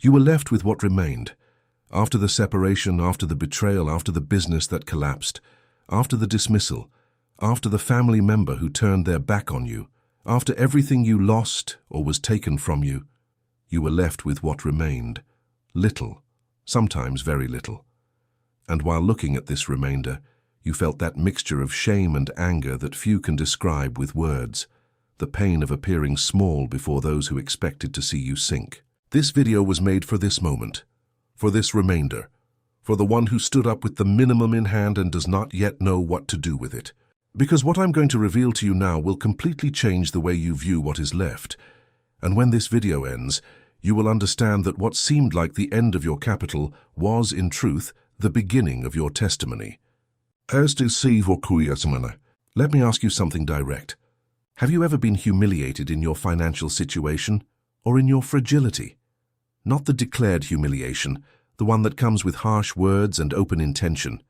You were left with what remained. After the separation, after the betrayal, after the business that collapsed, after the dismissal, after the family member who turned their back on you, after everything you lost or was taken from you, you were left with what remained. Little, sometimes very little. And while looking at this remainder, you felt that mixture of shame and anger that few can describe with words, the pain of appearing small before those who expected to see you sink. This video was made for this moment, for this remainder, for the one who stood up with the minimum in hand and does not yet know what to do with it. Because what I'm going to reveal to you now will completely change the way you view what is left. And when this video ends, you will understand that what seemed like the end of your capital was, in truth, the beginning of your testimony. Let me ask you something direct. Have you ever been humiliated in your financial situation or in your fragility? Not the declared humiliation, the one that comes with harsh words and open intention.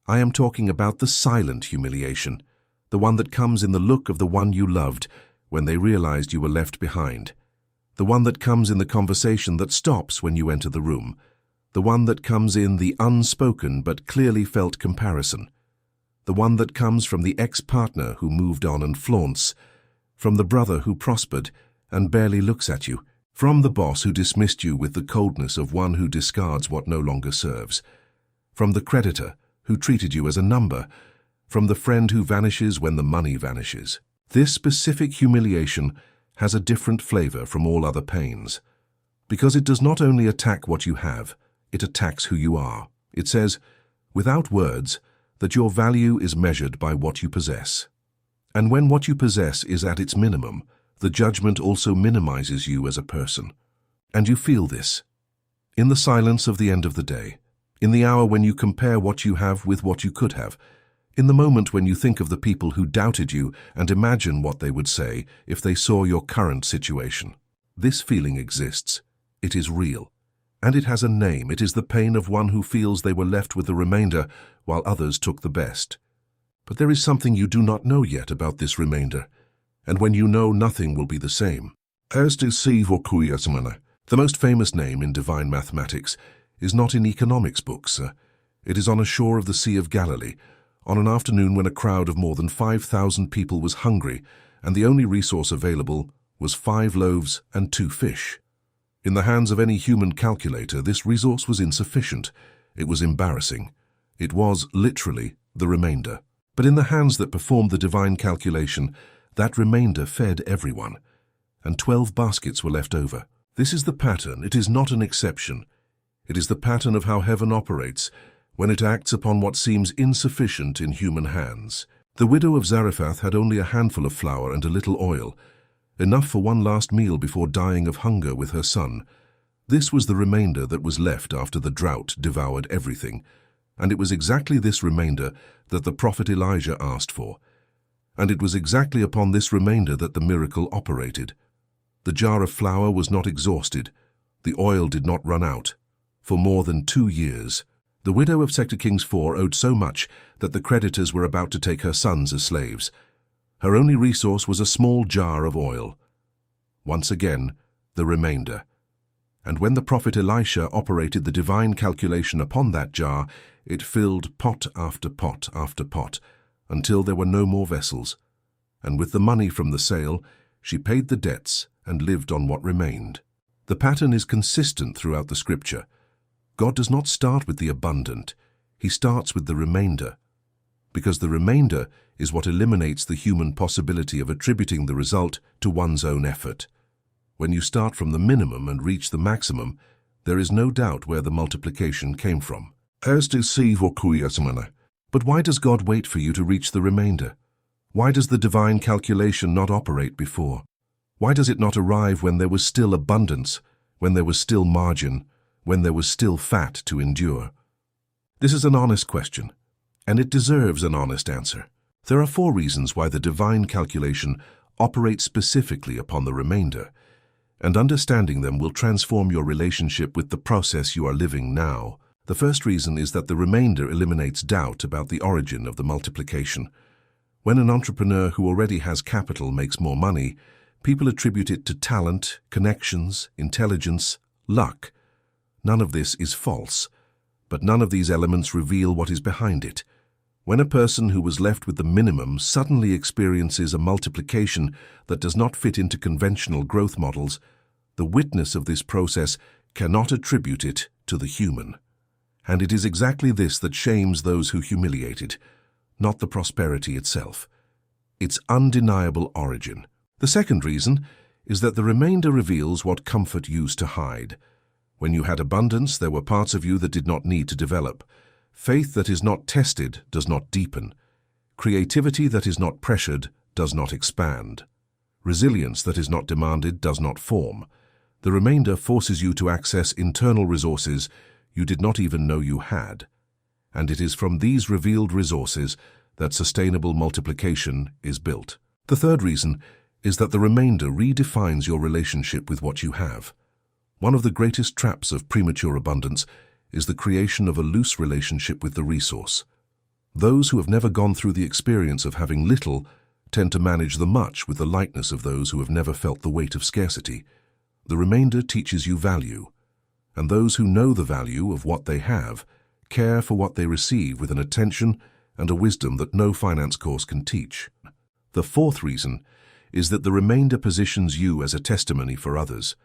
I am talking about the silent humiliation, the one that comes in the look of the one you loved when they realized you were left behind, the one that comes in the conversation that stops when you enter the room, the one that comes in the unspoken but clearly felt comparison, the one that comes from the ex-partner who moved on and flaunts, from the brother who prospered and barely looks at you, from the boss who dismissed you with the coldness of one who discards what no longer serves, from the creditor who treated you as a number, from the friend who vanishes when the money vanishes. This specific humiliation has a different flavor from all other pains, because it does not only attack what you have, it attacks who you are. It says, without words, that your value is measured by what you possess. And when what you possess is at its minimum, the judgment also minimizes you as a person. And you feel this. In the silence of the end of the day, in the hour when you compare what you have with what you could have, in the moment when you think of the people who doubted you and imagine what they would say if they saw your current situation. This feeling exists. It is real. And it has a name. It is the pain of one who feels they were left with the remainder while others took the best. But there is something you do not know yet about this remainder. And when you know, nothing will be the same. The most famous name in divine mathematics is not in economics books. It is on a shore of the Sea of Galilee, on an afternoon when a crowd of more than 5,000 people was hungry, and the only resource available was 5 loaves and 2 fish. In the hands of any human calculator, this resource was insufficient. It was embarrassing. It was, literally, the remainder. But in the hands that performed the divine calculation, that remainder fed everyone, and 12 baskets were left over. This is the pattern. It is not an exception. It is the pattern of how heaven operates when it acts upon what seems insufficient in human hands. The widow of Zarephath had only a handful of flour and a little oil, enough for one last meal before dying of hunger with her son. This was the remainder that was left after the drought devoured everything, and it was exactly this remainder that the prophet Elijah asked for. And it was exactly upon this remainder that the miracle operated. The jar of flour was not exhausted. The oil did not run out. For more than 2 years, the widow of 2 Kings 4 owed so much that the creditors were about to take her sons as slaves. Her only resource was a small jar of oil. Once again, the remainder. And when the prophet Elisha operated the divine calculation upon that jar, it filled pot after pot after pot, until there were no more vessels. And with the money from the sale, she paid the debts and lived on what remained. The pattern is consistent throughout the scripture. God does not start with the abundant. He starts with the remainder. Because the remainder is what eliminates the human possibility of attributing the result to one's own effort. When you start from the minimum and reach the maximum, there is no doubt where the multiplication came from. But why does God wait for you to reach the remainder? Why does the divine calculation not operate before? Why does it not arrive when there was still abundance, when there was still margin, when there was still fat to endure? This is an honest question, and it deserves an honest answer. There are 4 reasons why the divine calculation operates specifically upon the remainder, and understanding them will transform your relationship with the process you are living now. The first reason is that the remainder eliminates doubt about the origin of the multiplication. When an entrepreneur who already has capital makes more money, people attribute it to talent, connections, intelligence, luck. None of this is false, but none of these elements reveal what is behind it. When a person who was left with the minimum suddenly experiences a multiplication that does not fit into conventional growth models, the witness of this process cannot attribute it to the human. And it is exactly this that shames those who humiliate it, not the prosperity itself. Its undeniable origin. The second reason is that the remainder reveals what comfort used to hide. When you had abundance, there were parts of you that did not need to develop. Faith that is not tested does not deepen. Creativity that is not pressured does not expand. Resilience that is not demanded does not form. The remainder forces you to access internal resources you did not even know you had. And it is from these revealed resources that sustainable multiplication is built. The third reason is that the remainder redefines your relationship with what you have. One of the greatest traps of premature abundance is the creation of a loose relationship with the resource. Those who have never gone through the experience of having little tend to manage the much with the lightness of those who have never felt the weight of scarcity. The remainder teaches you value, and those who know the value of what they have care for what they receive with an attention and a wisdom that no finance course can teach. The fourth reason is that the remainder positions you as a testimony for others,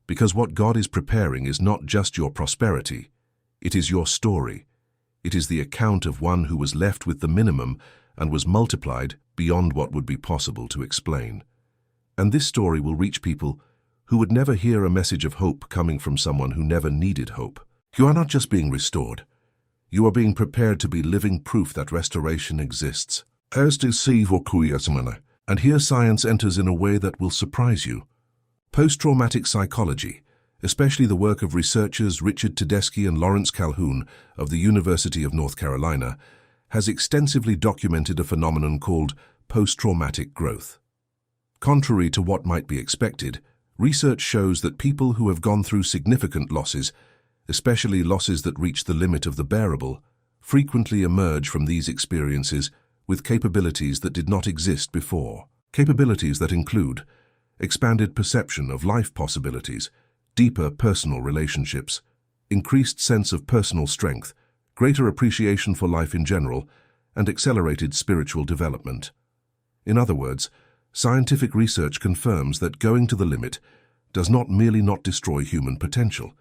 because what God is preparing is not just your prosperity, it is your story. It is the account of one who was left with the minimum and was multiplied beyond what would be possible to explain. And this story will reach people who would never hear a message of hope coming from someone who never needed hope. You are not just being restored. You are being prepared to be living proof that restoration exists. And here science enters in a way that will surprise you. Post-traumatic psychology, especially the work of researchers Richard Tedeschi and Lawrence Calhoun of the University of North Carolina, has extensively documented a phenomenon called post-traumatic growth. Contrary to what might be expected, research shows that people who have gone through significant losses, especially losses that reach the limit of the bearable, frequently emerge from these experiences with capabilities that did not exist before. Capabilities that include expanded perception of life possibilities, deeper personal relationships, increased sense of personal strength, greater appreciation for life in general, and accelerated spiritual development. In other words, scientific research confirms that going to the limit does not merely not destroy human potential.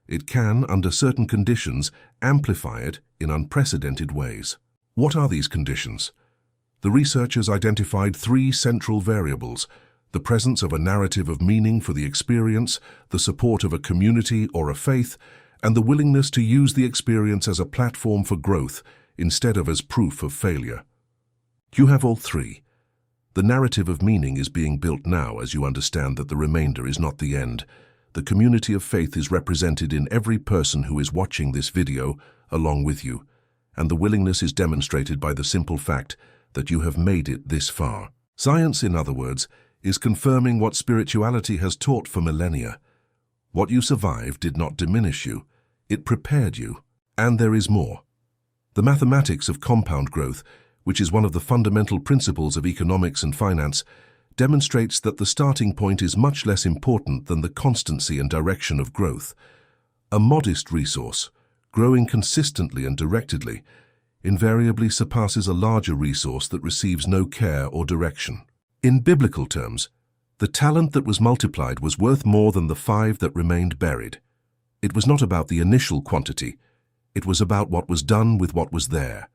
It can, under certain conditions, amplify it in unprecedented ways. What are these conditions? The researchers identified 3 central variables: the presence of a narrative of meaning for the experience, the support of a community or a faith, and the willingness to use the experience as a platform for growth instead of as proof of failure. You have all 3. The narrative of meaning is being built now as you understand that the remainder is not the end. The community of faith is represented in every person who is watching this video along with you, and the willingness is demonstrated by the simple fact that you have made it this far. Science, in other words, is confirming what spirituality has taught for millennia. What you survived did not diminish you, it prepared you. And there is more. The mathematics of compound growth, which is one of the fundamental principles of economics and finance, demonstrates that the starting point is much less important than the constancy and direction of growth. A modest resource, growing consistently and directedly, invariably surpasses a larger resource that receives no care or direction. In biblical terms, the talent that was multiplied was worth more than the 5 that remained buried. It was not about the initial quantity, it was about what was done with what was there.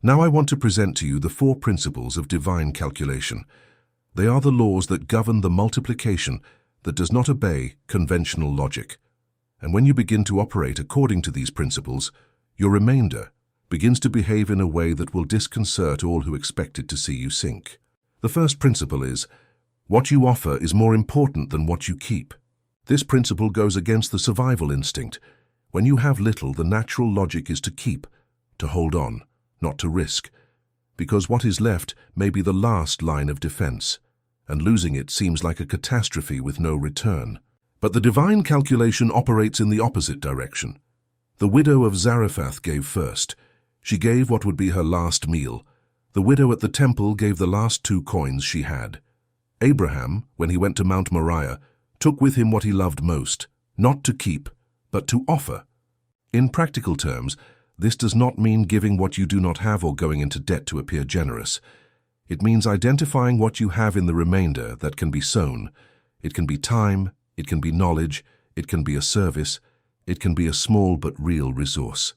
Now I want to present to you the 4 principles of divine calculation. They are the laws that govern the multiplication that does not obey conventional logic. And when you begin to operate according to these principles, your remainder begins to behave in a way that will disconcert all who expected to see you sink. The first principle is, what you offer is more important than what you keep. This principle goes against the survival instinct. When you have little, the natural logic is to keep, to hold on, not to risk, because what is left may be the last line of defense, and losing it seems like a catastrophe with no return. But the divine calculation operates in the opposite direction. The widow of Zarephath gave first. She gave what would be her last meal. The widow at the temple gave the last 2 coins she had. Abraham, when he went to Mount Moriah, took with him what he loved most, not to keep, but to offer. In practical terms, this does not mean giving what you do not have or going into debt to appear generous. It means identifying what you have in the remainder that can be sown. It can be time, it can be knowledge, it can be a service, it can be a small but real resource.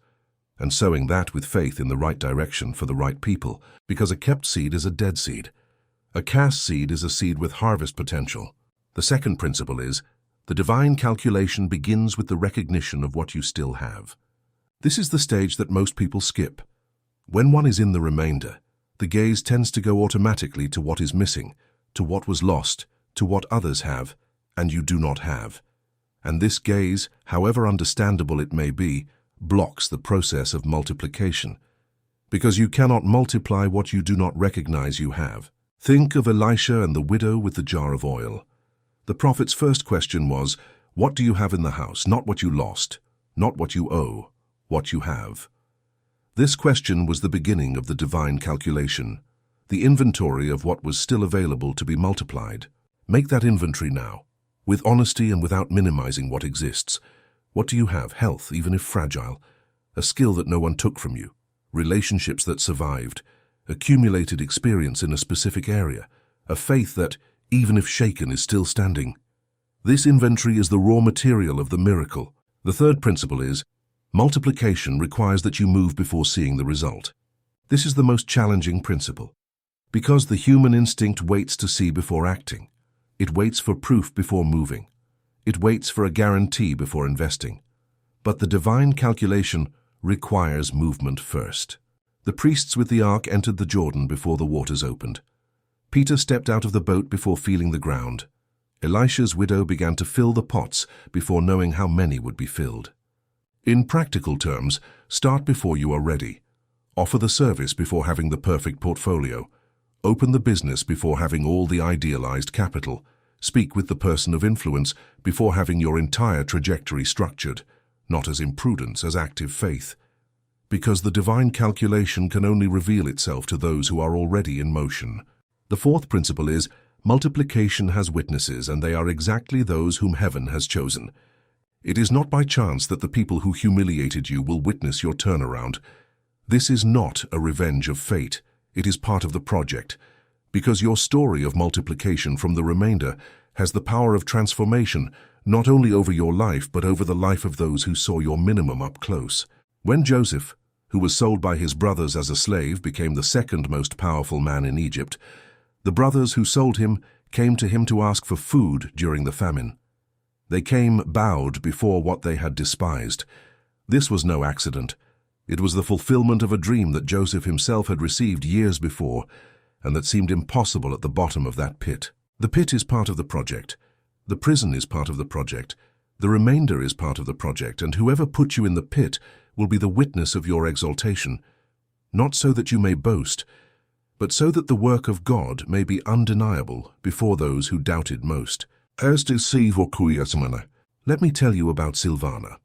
And sowing that with faith in the right direction for the right people, because a kept seed is a dead seed. A cast seed is a seed with harvest potential. The second principle is, the divine calculation begins with the recognition of what you still have. This is the stage that most people skip. When one is in the remainder, the gaze tends to go automatically to what is missing, to what was lost, to what others have, and you do not have. And this gaze, however understandable it may be, blocks the process of multiplication, because you cannot multiply what you do not recognize you have. Think of Elisha and the widow with the jar of oil. The prophet's first question was, what do you have in the house? Not what you lost, not what you owe, what you have. This question was the beginning of the divine calculation, the inventory of what was still available to be multiplied. Make that inventory now, with honesty and without minimizing what exists. What do you have? Health, even if fragile, a skill that no one took from you, relationships that survived, accumulated experience in a specific area, a faith that, even if shaken, is still standing. This inventory is the raw material of the miracle. The third principle is, multiplication requires that you move before seeing the result. This is the most challenging principle, because the human instinct waits to see before acting. It waits for proof before moving. It waits for a guarantee before investing. But the divine calculation requires movement first. The priests with the ark entered the Jordan before the waters opened. Peter stepped out of the boat before feeling the ground. Elisha's widow began to fill the pots before knowing how many would be filled. In practical terms, start before you are ready. Offer the service before having the perfect portfolio. Open the business before having all the idealized capital. Speak with the person of influence before having your entire trajectory structured, not as imprudence, as active faith. Because the divine calculation can only reveal itself to those who are already in motion. The fourth principle is, multiplication has witnesses, and they are exactly those whom heaven has chosen. It is not by chance that the people who humiliated you will witness your turnaround. This is not a revenge of fate. It is part of the project, because your story of multiplication from the remainder has the power of transformation, not only over your life, but over the life of those who saw your minimum up close. When Joseph, who was sold by his brothers as a slave, became the second most powerful man in Egypt, the brothers who sold him came to him to ask for food during the famine. They came bowed before what they had despised. This was no accident. It was the fulfillment of a dream that Joseph himself had received years before, and that seemed impossible at the bottom of that pit. The pit is part of the project. The prison is part of the project. The remainder is part of the project, and whoever put you in the pit will be the witness of your exaltation, not so that you may boast, but so that the work of God may be undeniable before those who doubted most. Let me tell you about Silvana.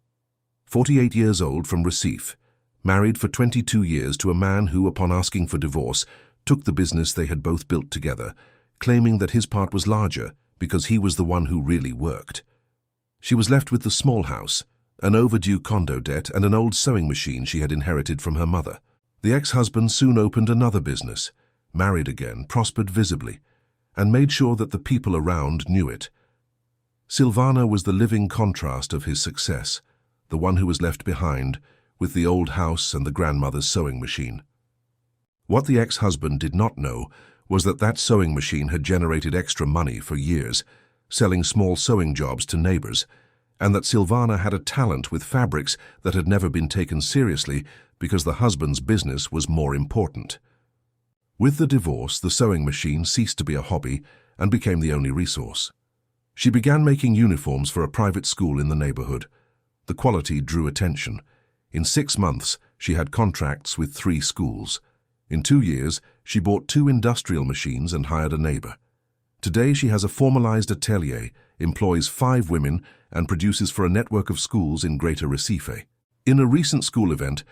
48 years old, from Recife, married for 22 years to a man who, upon asking for divorce, took the business they had both built together, claiming that his part was larger because he was the one who really worked. She was left with the small house, an overdue condo debt, and an old sewing machine she had inherited from her mother. The ex-husband soon opened another business, married again, prospered visibly, and made sure that the people around knew it. Silvana was the living contrast of his success, the one who was left behind, with the old house and the grandmother's sewing machine. What the ex-husband did not know was that that sewing machine had generated extra money for years, selling small sewing jobs to neighbors, and that Silvana had a talent with fabrics that had never been taken seriously because the husband's business was more important. With the divorce, the sewing machine ceased to be a hobby and became the only resource. She began making uniforms for a private school in the neighborhood. The quality drew attention. In 6 months, she had contracts with 3 schools. In 2 years, she bought 2 industrial machines and hired a neighbor. Today, she has a formalized atelier, employs 5 women, and produces for a network of schools in Greater Recife. In a recent school event,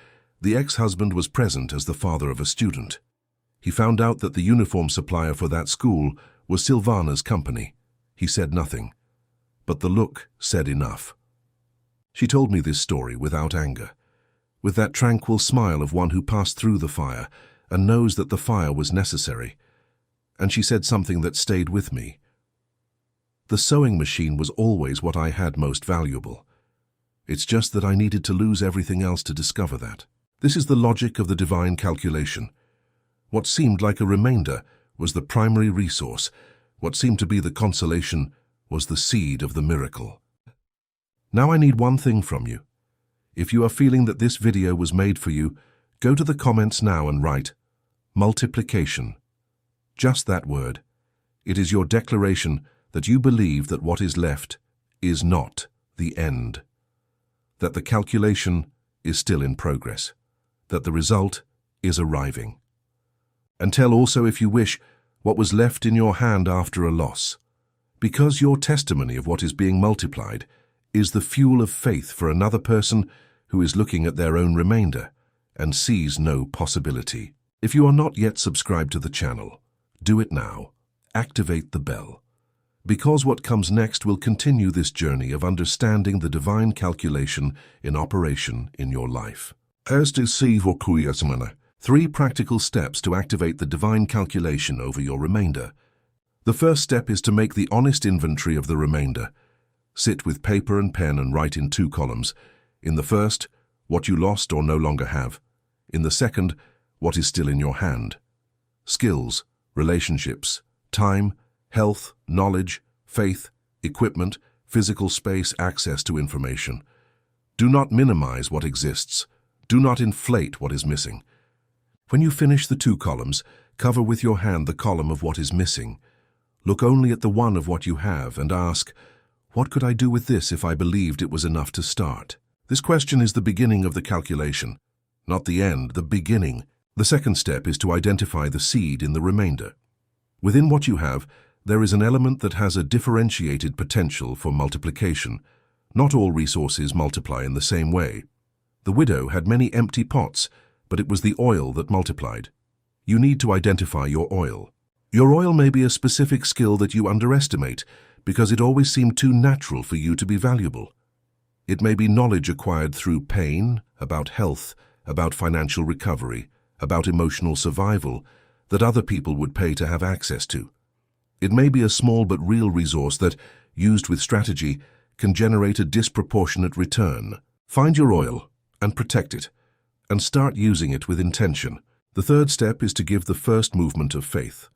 the ex-husband was present as the father of a student. He found out that the uniform supplier for that school was Silvana's company. He said nothing. but the look said enough. She told me this story without anger, with that tranquil smile of one who passed through the fire and knows that the fire was necessary. And she said something that stayed with me. The sewing machine was always what I had most valuable. It's just that I needed to lose everything else to discover that. This is the logic of the divine calculation. What seemed like a remainder was the primary resource. What seemed to be the consolation was the seed of the miracle. Now I need one thing from you. If you are feeling that this video was made for you, go to the comments now and write multiplication. Just that word. It is your declaration that you believe that what is left is not the end, that the calculation is still in progress, that the result is arriving. And tell also, if you wish, what was left in your hand after a loss, because your testimony of what is being multiplied is the fuel of faith for another person who is looking at their own remainder and sees no possibility. If you are not yet subscribed to the channel, do it now. Activate the bell, because what comes next will continue this journey of understanding the divine calculation in operation in your life. Three practical steps to activate the divine calculation over your remainder. The first step is to make the honest inventory of the remainder. Sit with paper and pen and write in 2 columns. In the first, what you lost or no longer have. In the second, what is still in your hand. Skills, relationships, time, health, knowledge, faith, equipment, physical space, access to information. Do not minimize what exists. Do not inflate what is missing. When you finish the 2 columns, cover with your hand the column of what is missing. Look only at the one of what you have and ask, what could I do with this if I believed it was enough to start? This question is the beginning of the calculation, not the end, the beginning. The second step is to identify the seed in the remainder. Within what you have, there is an element that has a differentiated potential for multiplication. Not all resources multiply in the same way. The widow had many empty pots, but it was the oil that multiplied. You need to identify your oil. Your oil may be a specific skill that you underestimate because it always seemed too natural for you to be valuable. It may be knowledge acquired through pain, about health, about financial recovery, about emotional survival, that other people would pay to have access to. It may be a small but real resource that, used with strategy, can generate a disproportionate return. Find your oil and protect it, and start using it with intention. The third step is to give the first movement of faith.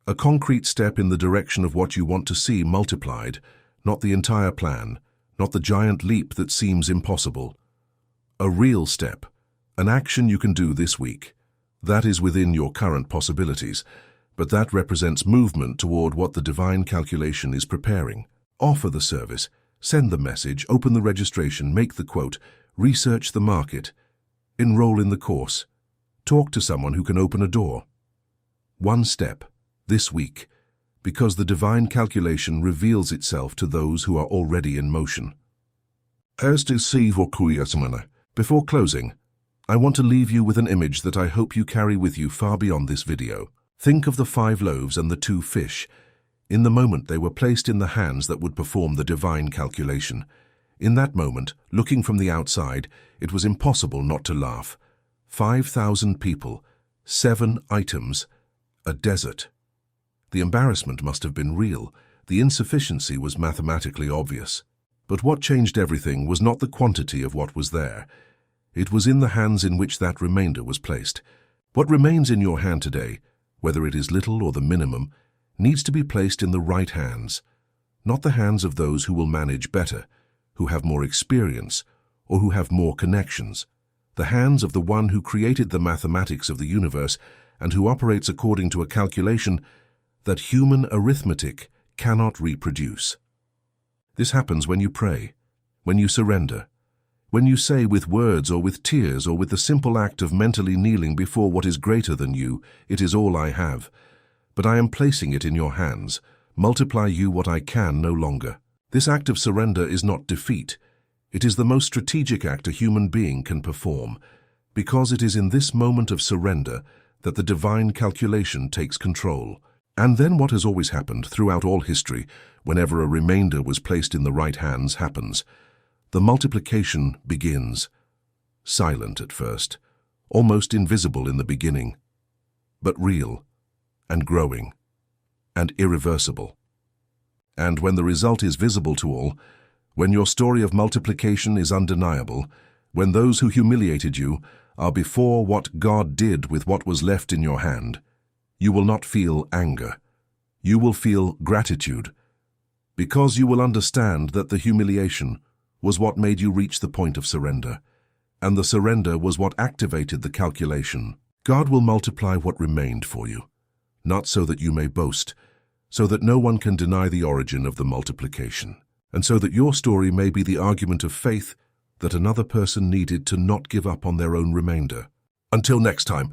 A concrete step in the direction of what you want to see multiplied, not the entire plan, not the giant leap that seems impossible. A real step, an action you can do this week. That is within your current possibilities, but that represents movement toward what the divine calculation is preparing. Offer the service, send the message, open the registration, make the quote, research the market, enroll in the course, talk to someone who can open a door. One step, this week, because the divine calculation reveals itself to those who are already in motion. Before closing, I want to leave you with an image that I hope you carry with you far beyond this video. Think of the 5 loaves and the 2 fish. In the moment they were placed in the hands that would perform the divine calculation. In that moment, looking from the outside, it was impossible not to laugh. 5,000 people, 7 items, a desert. The embarrassment must have been real. The insufficiency was mathematically obvious. But what changed everything was not the quantity of what was there. It was in the hands in which that remainder was placed. What remains in your hand today, whether it is little or the minimum, needs to be placed in the right hands, not the hands of those who will manage better, who have more experience, or who have more connections. The hands of the one who created the mathematics of the universe and who operates according to a calculation that human arithmetic cannot reproduce. This happens when you pray, when you surrender, when you say with words or with tears or with the simple act of mentally kneeling before what is greater than you, it is all I have, but I am placing it in your hands. Multiply you what I can no longer. This act of surrender is not defeat. It is the most strategic act a human being can perform, because it is in this moment of surrender that the divine calculation takes control. And then what has always happened throughout all history, whenever a remainder was placed in the right hands, happens. The multiplication begins. Silent at first, almost invisible in the beginning, but real, and growing, and irreversible. And when the result is visible to all, when your story of multiplication is undeniable, when those who humiliated you are before what God did with what was left in your hand, you will not feel anger. You will feel gratitude, because you will understand that the humiliation was what made you reach the point of surrender, and the surrender was what activated the calculation. God will multiply what remained for you, not so that you may boast, so that no one can deny the origin of the multiplication, and so that your story may be the argument of faith that another person needed to not give up on their own remainder. Until next time,